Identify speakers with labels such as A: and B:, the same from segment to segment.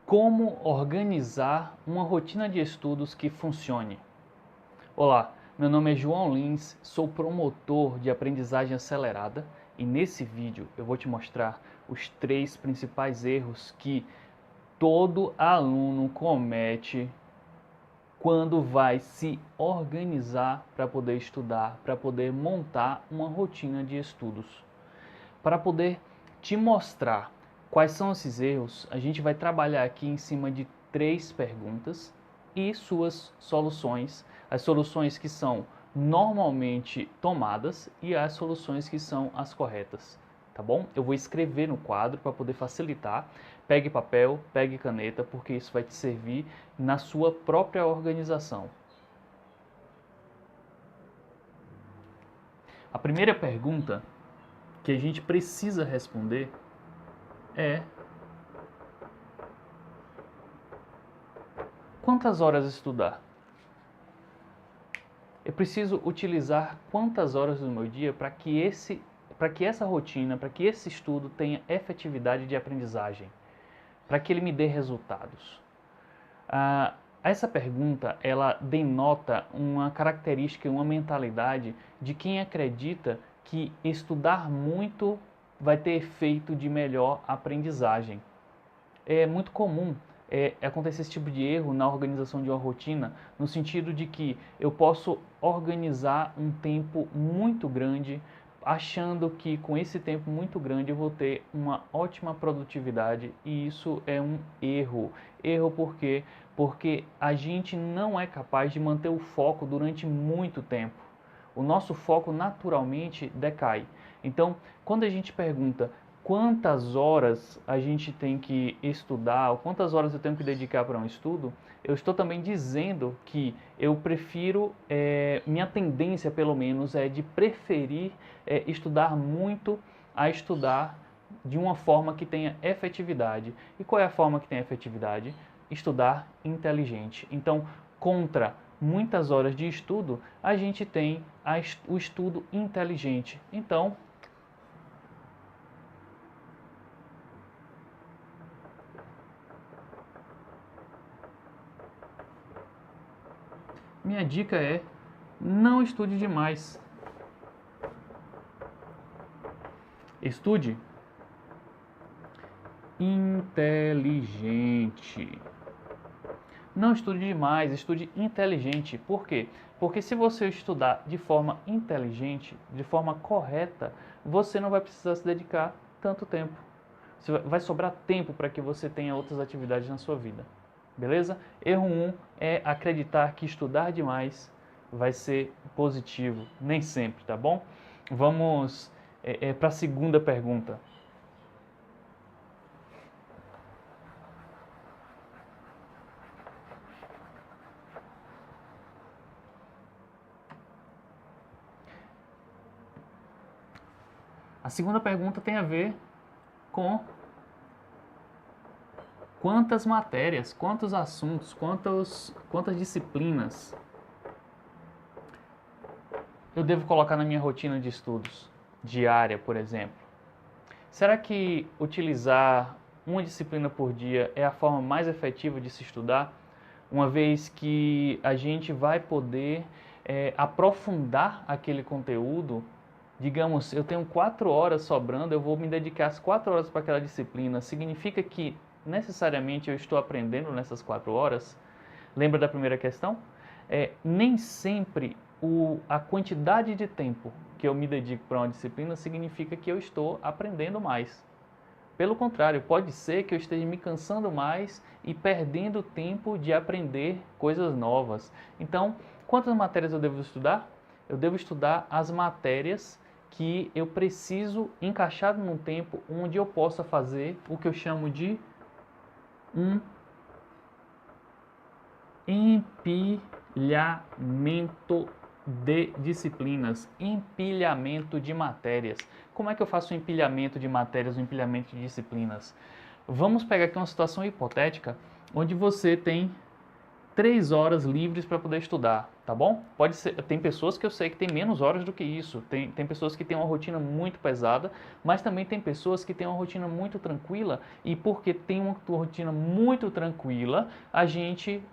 A: Como organizar uma rotina de estudos que funcione? Olá, meu nome é João Lins, sou promotor de aprendizagem acelerada e nesse vídeo eu vou te mostrar os 3 principais erros que todo aluno comete quando vai se organizar para poder estudar, para poder montar uma rotina de estudos. Para poder te mostrar quais são esses erros, a gente vai trabalhar aqui em cima de 3 perguntas e suas soluções. As soluções que são normalmente tomadas e as soluções que são as corretas. Tá bom? Eu vou escrever no quadro para poder facilitar. Pegue papel, pegue caneta, porque isso vai te servir na sua própria organização. A primeira pergunta que a gente precisa responder é: quantas horas estudar? Eu preciso utilizar quantas horas do meu dia para que essa rotina, para que esse estudo tenha efetividade de aprendizagem, para que ele me dê resultados? Essa pergunta, ela denota uma característica, uma mentalidade de quem acredita que estudar muito vai ter efeito de melhor aprendizagem. É muito comum acontecer esse tipo de erro na organização de uma rotina, no sentido de que eu posso organizar um tempo muito grande, achando que com esse tempo muito grande eu vou ter uma ótima produtividade, e isso é um erro. Erro por quê? Porque a gente não é capaz de manter o foco durante muito tempo. O nosso foco naturalmente decai. Então, quando a gente pergunta quantas horas a gente tem que estudar, ou quantas horas eu tenho que dedicar para um estudo, eu estou também dizendo que eu prefiro, minha tendência pelo menos é de preferir estudar muito a estudar de uma forma que tenha efetividade. E qual é a forma que tem efetividade? Estudar inteligente. Então, contra muitas horas de estudo, a gente tem o estudo inteligente. Então, minha dica é: não estude demais. Estude inteligente. Não estude demais, estude inteligente. Por quê? Porque se você estudar de forma inteligente, de forma correta, você não vai precisar se dedicar tanto tempo. Vai sobrar tempo para que você tenha outras atividades na sua vida. Beleza? Erro 1 é acreditar que estudar demais vai ser positivo. Nem sempre, tá bom? Vamos para a segunda pergunta. A segunda pergunta tem a ver com quantas matérias, quantos assuntos, quantas disciplinas eu devo colocar na minha rotina de estudos diária, por exemplo. Será que utilizar uma disciplina por dia é a forma mais efetiva de se estudar, uma vez que a gente vai poder aprofundar aquele conteúdo? Digamos, eu tenho 4 horas sobrando, eu vou me dedicar as 4 horas para aquela disciplina. Significa que necessariamente eu estou aprendendo nessas 4 horas? Lembra da primeira questão? Nem sempre a quantidade de tempo que eu me dedico para uma disciplina significa que eu estou aprendendo mais. Pelo contrário, pode ser que eu esteja me cansando mais e perdendo tempo de aprender coisas novas. Então, quantas matérias eu devo estudar? Eu devo estudar as matérias que eu preciso encaixar num tempo onde eu possa fazer o que eu chamo de um empilhamento de disciplinas, empilhamento de matérias. Como é que eu faço um empilhamento de matérias, um empilhamento de disciplinas? Vamos pegar aqui uma situação hipotética onde você tem 3 horas livres para poder estudar, tá bom? Pode ser, tem pessoas que eu sei que tem menos horas do que isso, tem pessoas que têm uma rotina muito pesada, mas também tem pessoas que têm uma rotina muito tranquila, e porque tem uma rotina muito tranquila, a gente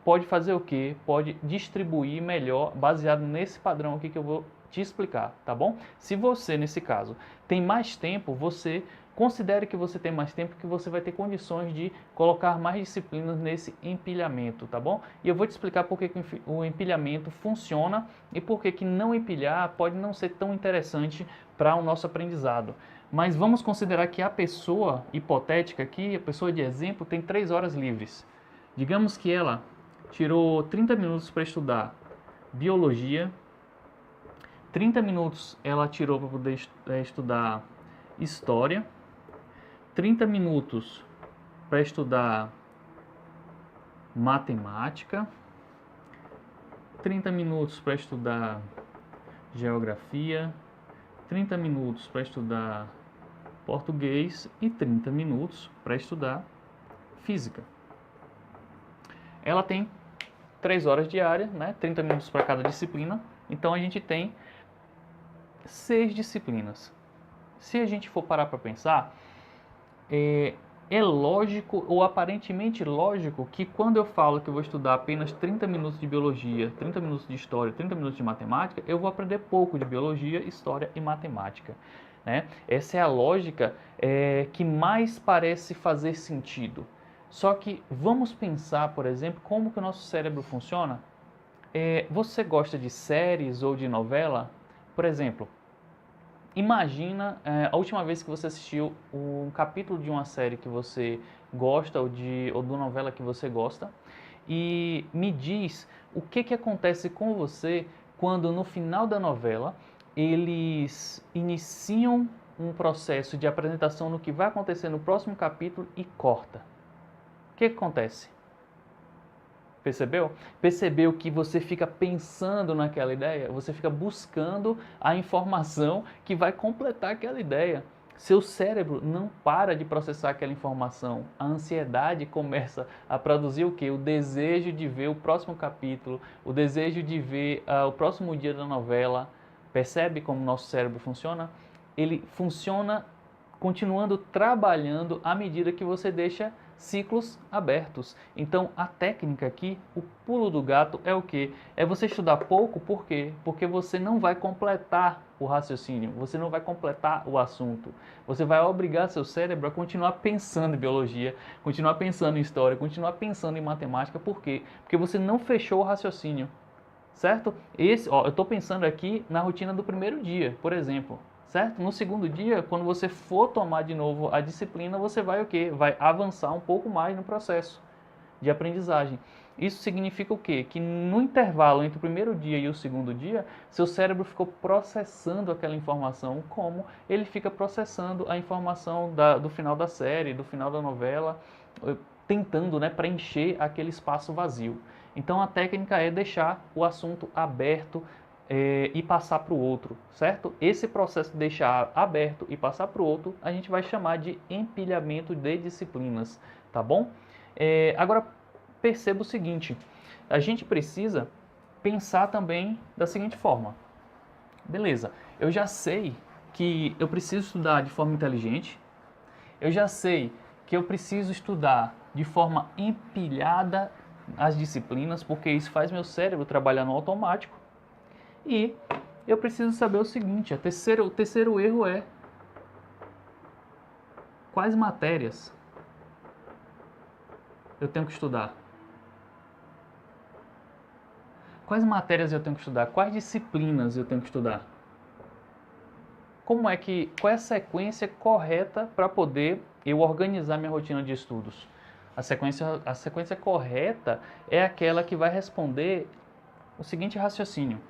A: pode fazer o quê? Pode distribuir melhor, baseado nesse padrão aqui que eu vou te explicar, tá bom? Se você, nesse caso, tem mais tempo, você considere que você tem mais tempo, que você vai ter condições de colocar mais disciplinas nesse empilhamento, tá bom? E eu vou te explicar por que o empilhamento funciona e por que não empilhar pode não ser tão interessante para o nosso aprendizado. Mas vamos considerar que a pessoa hipotética aqui, a pessoa de exemplo, tem 3 horas livres. Digamos que ela tirou 30 minutos para estudar biologia, 30 minutos ela tirou para poder estudar história, 30 minutos para estudar matemática, 30 minutos para estudar geografia, 30 minutos para estudar português e 30 minutos para estudar física. Ela tem 3 horas diárias, né? 30 minutos para cada disciplina, então a gente tem 6 disciplinas. Se a gente for parar para pensar, é lógico ou aparentemente lógico que quando eu falo que eu vou estudar apenas 30 minutos de biologia, 30 minutos de história, 30 minutos de matemática, eu vou aprender pouco de biologia, história e matemática, né? Essa é a lógica que mais parece fazer sentido. Só que vamos pensar, por exemplo, como que o nosso cérebro funciona? Você gosta de séries ou de novela? Por exemplo, imagina a última vez que você assistiu um capítulo de uma série que você gosta ou de uma novela que você gosta e me diz o que acontece com você quando no final da novela eles iniciam um processo de apresentação no que vai acontecer no próximo capítulo e corta. O que acontece? Percebeu? Percebeu que você fica pensando naquela ideia? Você fica buscando a informação que vai completar aquela ideia. Seu cérebro não para de processar aquela informação. A ansiedade começa a produzir o quê? O desejo de ver o próximo capítulo, o desejo de ver o próximo dia da novela. Percebe como o nosso cérebro funciona? Ele funciona continuando trabalhando à medida que você deixa ciclos abertos. Então, a técnica aqui, o pulo do gato é o quê? É você estudar pouco, por quê? Porque você não vai completar o raciocínio, você não vai completar o assunto. Você vai obrigar seu cérebro a continuar pensando em biologia, continuar pensando em história, continuar pensando em matemática, por quê? Porque você não fechou o raciocínio, certo? Eu estou pensando aqui na rotina do primeiro dia, por exemplo. Certo? No segundo dia, quando você for tomar de novo a disciplina, você vai o quê? Vai avançar um pouco mais no processo de aprendizagem. Isso significa o quê? Que no intervalo entre o primeiro dia e o segundo dia, seu cérebro ficou processando aquela informação como ele fica processando a informação do final da série, do final da novela, tentando, né, preencher aquele espaço vazio. Então a técnica é deixar o assunto aberto, e passar para o outro, certo? Esse processo de deixar aberto e passar para o outro, a gente vai chamar de empilhamento de disciplinas, tá bom? Agora, perceba o seguinte, a gente precisa pensar também da seguinte forma. Beleza, eu já sei que eu preciso estudar de forma inteligente, eu já sei que eu preciso estudar de forma empilhada as disciplinas, porque isso faz meu cérebro trabalhar no automático. E eu preciso saber o seguinte, o terceiro erro é quais matérias eu tenho que estudar? Quais matérias eu tenho que estudar? Quais disciplinas eu tenho que estudar? Qual é a sequência correta para poder eu organizar minha rotina de estudos? A sequência correta é aquela que vai responder o seguinte raciocínio.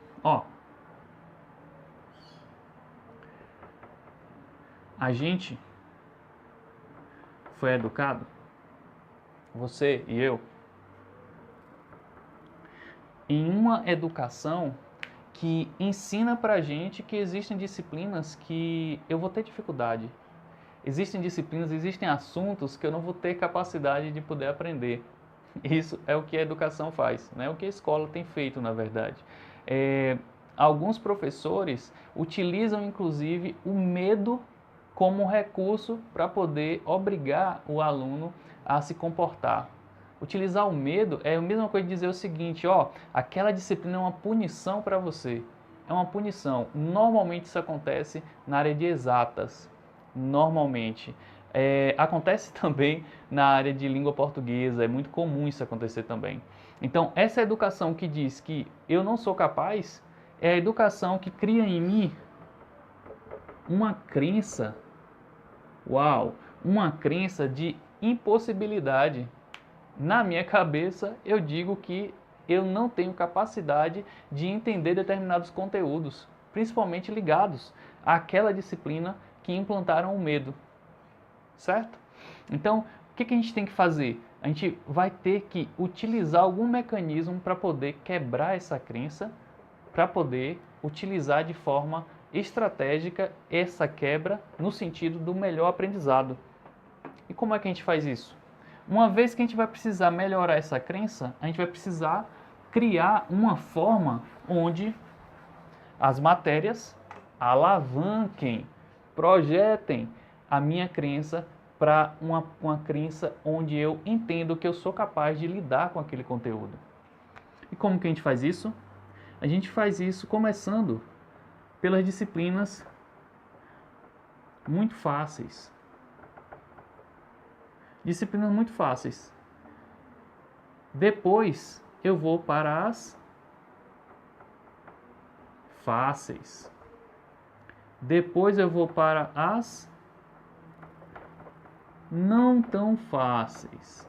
A: A gente foi educado, você e eu, em uma educação que ensina pra gente que existem disciplinas que eu vou ter dificuldade. Existem disciplinas, existem assuntos que eu não vou ter capacidade de poder aprender. Isso é o que a educação faz, né? O que a escola tem feito, na verdade. Alguns professores utilizam, inclusive, o medo como recurso para poder obrigar o aluno a se comportar. Utilizar o medo é a mesma coisa de dizer o seguinte, ó, aquela disciplina é uma punição para você. É uma punição. Normalmente isso acontece na área de exatas. Normalmente. Acontece também na área de língua portuguesa, é muito comum isso acontecer também. Então, essa educação que diz que eu não sou capaz, é a educação que cria em mim uma crença, uma crença de impossibilidade. Na minha cabeça, eu digo que eu não tenho capacidade de entender determinados conteúdos, principalmente ligados àquela disciplina que implantaram o medo. Certo? Então, o que a gente tem que fazer? A gente vai ter que utilizar algum mecanismo para poder quebrar essa crença, para poder utilizar de forma estratégica essa quebra no sentido do melhor aprendizado. E como é que a gente faz isso? Uma vez que a gente vai precisar melhorar essa crença, a gente vai precisar criar uma forma onde as matérias alavanquem, projetem a minha crença para uma crença onde eu entendo que eu sou capaz de lidar com aquele conteúdo. E como que a gente faz isso? A gente faz isso começando pelas disciplinas muito fáceis. Disciplinas muito fáceis. Depois eu vou para as fáceis. Depois eu vou para as não tão fáceis.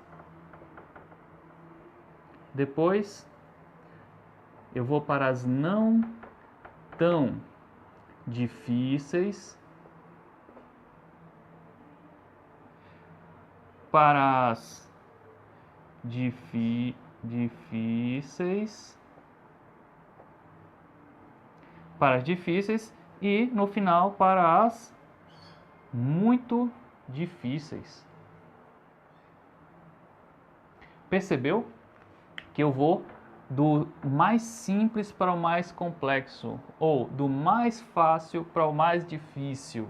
A: Depois eu vou para as não tão difíceis. Para as difíceis. Para as difíceis e no final para as muito difíceis. Percebeu que eu vou do mais simples para o mais complexo ou do mais fácil para o mais difícil?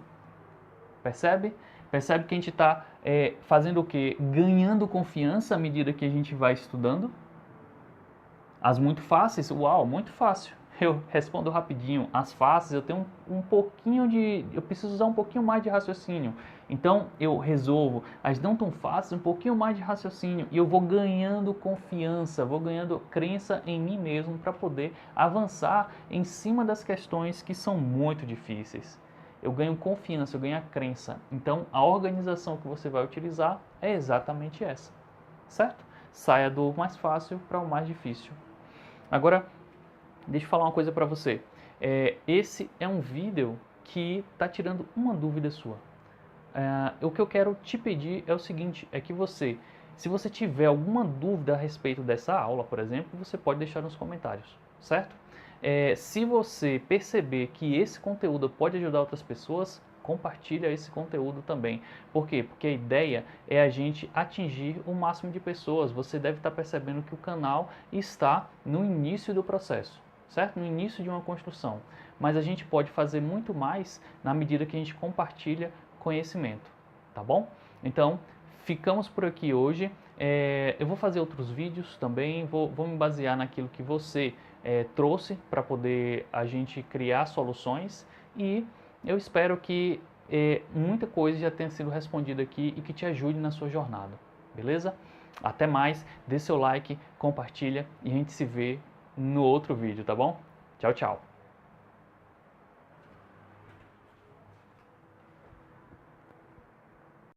A: Percebe? Percebe que a gente está fazendo o quê? Ganhando confiança à medida que a gente vai estudando. As muito fáceis, muito fácil. Eu respondo rapidinho. As fáceis, eu tenho eu preciso usar um pouquinho mais de raciocínio. Então, eu resolvo. As não tão fáceis, um pouquinho mais de raciocínio. E eu vou ganhando confiança, vou ganhando crença em mim mesmo para poder avançar em cima das questões que são muito difíceis. Eu ganho confiança, eu ganho a crença. Então, a organização que você vai utilizar é exatamente essa. Certo? Saia do mais fácil para o mais difícil. Agora, deixa eu falar uma coisa para você. Esse é um vídeo que está tirando uma dúvida sua. O que eu quero te pedir é o seguinte, é que você, se você tiver alguma dúvida a respeito dessa aula, por exemplo, você pode deixar nos comentários, certo? Se você perceber que esse conteúdo pode ajudar outras pessoas, compartilha esse conteúdo também. Por quê? Porque a ideia é a gente atingir o máximo de pessoas. Você deve estar percebendo que o canal está no início do processo, certo? No início de uma construção. Mas a gente pode fazer muito mais na medida que a gente compartilha conhecimento, tá bom? Então, ficamos por aqui hoje. Eu vou fazer outros vídeos também, vou me basear naquilo que você trouxe para poder a gente criar soluções e eu espero que muita coisa já tenha sido respondida aqui e que te ajude na sua jornada, beleza? Até mais, dê seu like, compartilha e a gente se vê no outro vídeo, tá bom? Tchau, tchau!